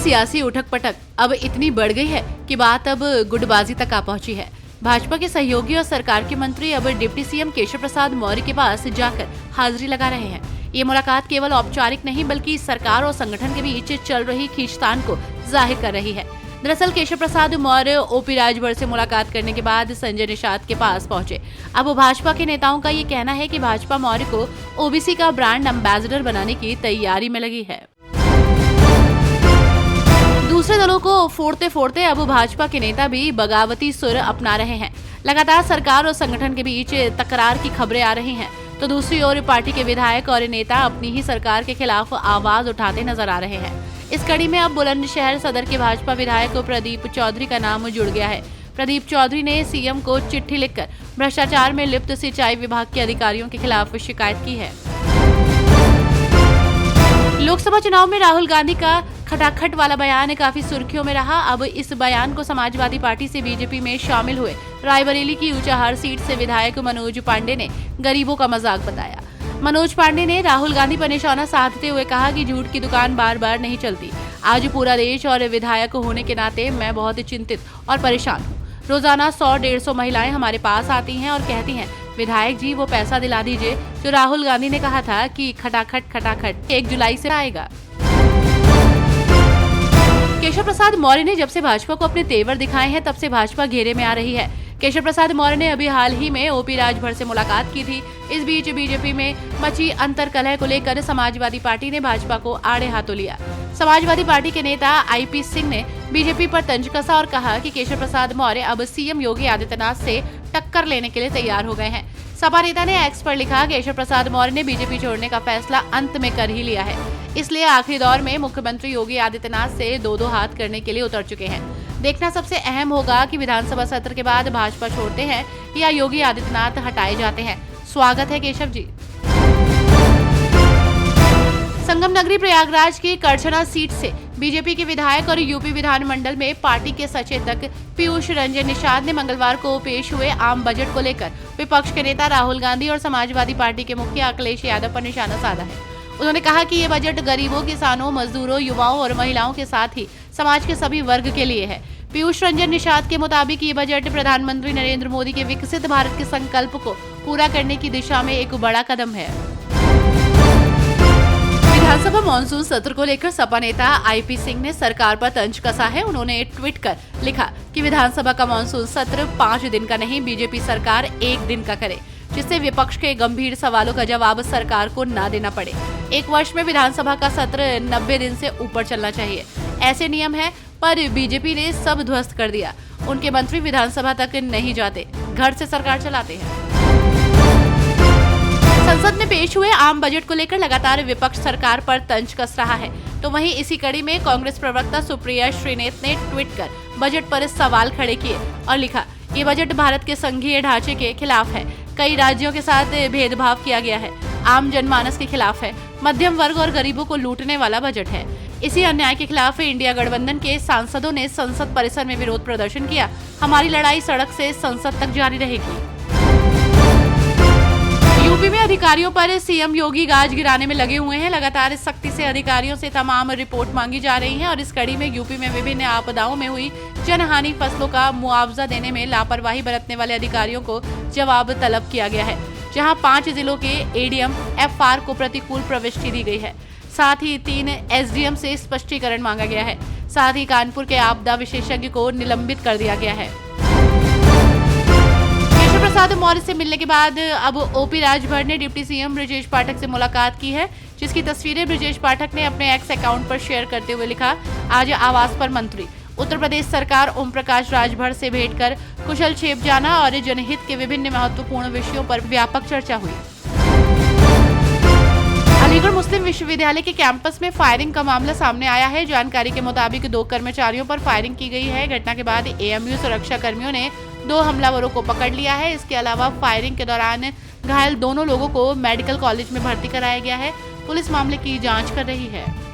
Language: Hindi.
सियासी उठक पटक अब इतनी बढ़ गई है कि बात अब गुटबाजी तक आ पहुंची है। भाजपा के सहयोगी और सरकार के मंत्री अब डिप्टी सीएम केशव प्रसाद मौर्य के पास जाकर हाजिरी लगा रहे हैं। ये मुलाकात केवल औपचारिक नहीं बल्कि सरकार और संगठन के बीच चल रही खींचतान को जाहिर कर रही है। दरअसल केशव प्रसाद मौर्य ओपी राजभर से मुलाकात करने के बाद संजय निषाद के पास पहुंचे। अब भाजपा के नेताओं का ये कहना है कि भाजपा मौर्य को ओबीसी का ब्रांड एम्बेसडर बनाने की तैयारी में लगी है। दूसरे दलों को फोड़ते फोड़ते अब भाजपा के नेता भी बगावती सुर अपना रहे हैं। लगातार सरकार और संगठन के बीच तकरार की खबरें आ रही हैं, तो दूसरी ओर पार्टी के विधायक और नेता अपनी ही सरकार के खिलाफ आवाज उठाते नजर आ रहे हैं। इस कड़ी में अब बुलंदशहर सदर के भाजपा विधायक प्रदीप चौधरी का नाम जुड़ गया है। प्रदीप चौधरी ने सीएम को चिट्ठी लिखकर भ्रष्टाचार में लिप्त सिंचाई विभाग के अधिकारियों के खिलाफ शिकायत की है। लोकसभा चुनाव में राहुल गांधी का खटाखट वाला बयान काफी सुर्खियों में रहा। अब इस बयान को समाजवादी पार्टी से बीजेपी में शामिल हुए रायबरेली की ऊंचाहार सीट से विधायक मनोज पांडे ने गरीबों का मजाक बताया। मनोज पांडे ने राहुल गांधी पर निशाना साधते हुए कहा कि झूठ की दुकान बार बार नहीं चलती। आज पूरा देश और विधायक होने के नाते मैं बहुत चिंतित और परेशान हूँ। रोजाना 100-150 महिलाएं हमारे पास आती हैं और कहती हैं, विधायक जी वो पैसा दिला दीजिए जो राहुल गांधी ने कहा था कि खटाखट 1 जुलाई से आएगा। केशव प्रसाद मौर्य ने जब से भाजपा को अपने तेवर दिखाए हैं तब से भाजपा घेरे में आ रही है। केशव प्रसाद मौर्य ने अभी हाल ही में ओपी राजभर से मुलाकात की थी। इस बीच बीजेपी में मची अंतर्कलह को लेकर समाजवादी पार्टी ने भाजपा को आड़े हाथों लिया। समाजवादी पार्टी के नेता आईपी सिंह ने बीजेपी पर तंज कसा और कहा कि केशव प्रसाद मौर्य अब सीएम योगी आदित्यनाथ से टक्कर लेने के लिए तैयार हो गए हैं। सपा नेता ने एक्स पर लिखा, केशव प्रसाद मौर्य ने बीजेपी छोड़ने का फैसला अंत में कर ही लिया है, इसलिए आखिरी दौर में मुख्यमंत्री योगी आदित्यनाथ से दो हाथ करने के लिए उतर चुके हैं। देखना सबसे अहम होगा कि विधानसभा सत्र के बाद भाजपा छोड़ते हैं या योगी आदित्यनाथ हटाए जाते हैं। स्वागत है केशव जी। संगम नगरी प्रयागराज की करछना सीट से बीजेपी के विधायक और यूपी विधानमंडल में पार्टी के सचेतक पीयूष रंजन निषाद ने मंगलवार को पेश हुए आम बजट को लेकर विपक्ष के नेता राहुल गांधी और समाजवादी पार्टी के मुखिया अखिलेश यादव पर निशाना साधा है। उन्होंने कहा कि ये बजट गरीबों, किसानों, मजदूरों, युवाओं और महिलाओं के साथ ही समाज के सभी वर्ग के लिए है। पीयूष रंजन निषाद के मुताबिक ये बजट प्रधानमंत्री नरेंद्र मोदी के विकसित भारत के संकल्प को पूरा करने की दिशा में एक बड़ा कदम है। विधानसभा मॉनसून सत्र को लेकर सपा नेता आईपी सिंह ने सरकार पर तंज कसा है। उन्होंने ट्वीट कर लिखा कि विधानसभा का मॉनसून सत्र 5 दिन का नहीं, बीजेपी सरकार 1 दिन का करे, जिससे विपक्ष के गंभीर सवालों का जवाब सरकार को न देना पड़े। 1 वर्ष में विधानसभा का सत्र 90 दिन से ऊपर चलना चाहिए, ऐसे नियम है, पर बीजेपी ने सब ध्वस्त कर दिया। उनके मंत्री विधानसभा तक नहीं जाते, घर से सरकार चलाते हैं। संसद में पेश हुए आम बजट को लेकर लगातार विपक्ष सरकार पर तंज कस रहा है, तो वहीं इसी कड़ी में कांग्रेस प्रवक्ता सुप्रिया श्रीनेत ने ट्वीट कर बजट पर सवाल खड़े किए और लिखा, ये बजट भारत के संघीय ढांचे के खिलाफ है, कई राज्यों के साथ भेदभाव किया गया है, आम जनमानस के खिलाफ है, मध्यम वर्ग और गरीबों को लूटने वाला बजट है। इसी अन्याय के खिलाफ इंडिया गठबंधन के सांसदों ने संसद परिसर में विरोध प्रदर्शन किया। हमारी लड़ाई सड़क से संसद तक जारी रहेगी। यूपी में अधिकारियों पर सीएम योगी गाज गिराने में लगे हुए हैं। लगातार सख्ती से अधिकारियों से तमाम रिपोर्ट मांगी जा रही है और इस कड़ी में यूपी में विभिन्न आपदाओं में हुई जनहानि फसलों का मुआवजा देने में लापरवाही बरतने वाले अधिकारियों को जवाब तलब किया गया है, जहां 5 जिलों के एडीएम एफआर को प्रतिकूल प्रविष्टि दी गई है। साथ ही 3 एसडीएम से स्पष्टीकरण मांगा गया है। साथ ही कानपुर के आपदा विशेषज्ञ को निलंबित कर दिया गया है। केशव प्रसाद मौर्य से मिलने के बाद अब ओपी राजभर ने डिप्टी सीएम ब्रजेश पाठक से मुलाकात की है, जिसकी तस्वीरें ब्रजेश पाठक ने अपने एक्स अकाउंट पर शेयर करते हुए लिखा, आज आवास पर मंत्री उत्तर प्रदेश सरकार ओम प्रकाश राजभर से भेंट कर कुशल छेप जाना और जनहित के विभिन्न महत्वपूर्ण विषयों पर व्यापक चर्चा हुई। अलीगढ़ मुस्लिम विश्वविद्यालय के कैंपस में फायरिंग का मामला सामने आया है। जानकारी के मुताबिक 2 कर्मचारियों पर फायरिंग की गई है। घटना के बाद एएमयू सुरक्षा कर्मियों ने 2 हमलावरों को पकड़ लिया है। इसके अलावा फायरिंग के दौरान घायल दोनों लोगों को मेडिकल कॉलेज में भर्ती कराया गया है। पुलिस मामले की जांच कर रही है।